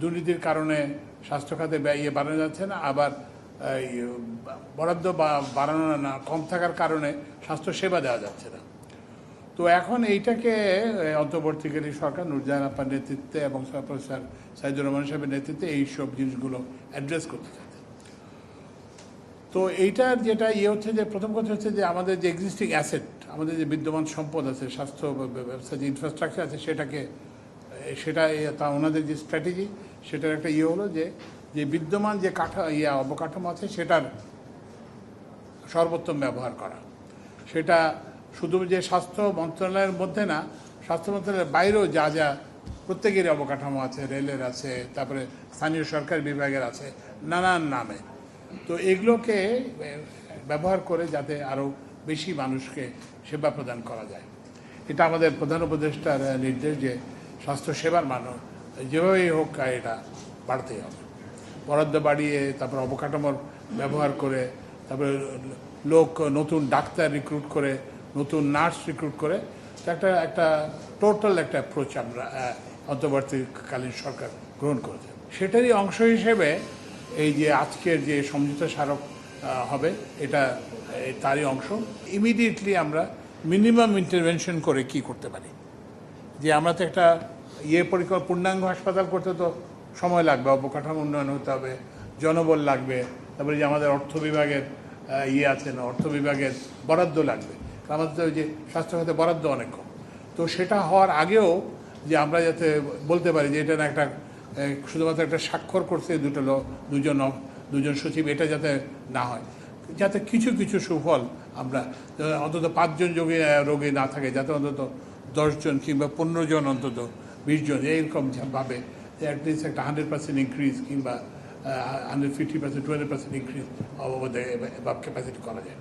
দুর্নীতির কারণে স্বাস্থ্য খাতে ব্যয় বাড়ানো যাচ্ছে না, আবার বরাদ্দ বাড়ানো না কম থাকার কারণে স্বাস্থ্য সেবা দেওয়া যাচ্ছে না। তো এখন এইটাকে অন্তর্বর্তীকালী সরকার নুরজাহান আপার নেতৃত্বে এবং প্রফেসর সাইদুর রহমান সাহেবের নেতৃত্বে এইসব জিনিসগুলো অ্যাড্রেস করতে চাচ্ছে। তো এইটার যেটা হচ্ছে যে প্রথম কথা হচ্ছে যে আমাদের যে এক্সিস্টিং অ্যাসেট, আমাদের যে বিদ্যমান সম্পদ আছে, স্বাস্থ্য ব্যবস্থা যে ইনফ্রাস্ট্রাকচার আছে, সেটা ওনাদের যে স্ট্র্যাটেজি, সেটার একটা হলো যে বিদ্যমান যে অবকাঠামো আছে সেটার সর্বোত্তম ব্যবহার করা। সেটা শুধু যে স্বাস্থ্য মন্ত্রণালয়ের মধ্যে না, স্বাস্থ্য মন্ত্রণালয়ের বাইরেও যা যা প্রত্যেকেরই অবকাঠামো আছে, রেলের আছে, তারপরে স্থানীয় সরকার বিভাগের আছে, নানান নামে। তো এগুলোকে ব্যবহার করে যাতে আরও বেশি মানুষকে সেবা প্রদান করা যায়, এটা আমাদের প্রধান উপদেষ্টার নির্দেশ যে স্বাস্থ্য সেবার মান যেভাবেই হোক এটা বাড়তেই হবে। বরাদ্দ বাড়িয়ে, তারপর অবকাঠামোর ব্যবহার করে, তারপরে নতুন ডাক্তার রিক্রুট করে, নতুন নার্স রিক্রুট করে একটা টোটাল একটা অ্যাপ্রোচ আমরা অন্তর্বর্তীকালীন সরকার গ্রহণ করেছে। সেটারই অংশ হিসেবে এই যে আজকের যে সমঝোতা স্মারক হবে, এটা তারই অংশ। ইমিডিয়েটলি আমরা মিনিমাম ইন্টারভেনশন করে কি করতে পারি, যে আমরা তো একটা পূর্ণাঙ্গ হাসপাতাল করতে তো সময় লাগবে, অবকাঠামো উন্নয়ন হতে হবে, জনবল লাগবে, তারপরে যে আমাদের অর্থ বিভাগের আছে না, অর্থ বিভাগের বরাদ্দ লাগবে। আমাদের তো যে স্বাস্থ্য খাতে বরাদ্দ অনেক কম। তো সেটা হওয়ার আগেও যে আমরা যাতে বলতে পারি যে এটা না একটা শুধুমাত্র একটা স্বাক্ষর করছে দুজন সচিব, এটা যাতে না হয়, যাতে কিছু কিছু সুফল আমরা অন্তত 5 জন রোগী না থাকে, যাতে অন্তত 10 জন কিংবা 15 জন, অন্তত 20 জন এইরকম ভাবে অ্যাটলিস্ট একটা 100% ইনক্রিজ কিংবা 150%, 200% ইনক্রিজ অব ক্যাপাসিটি করা যায়।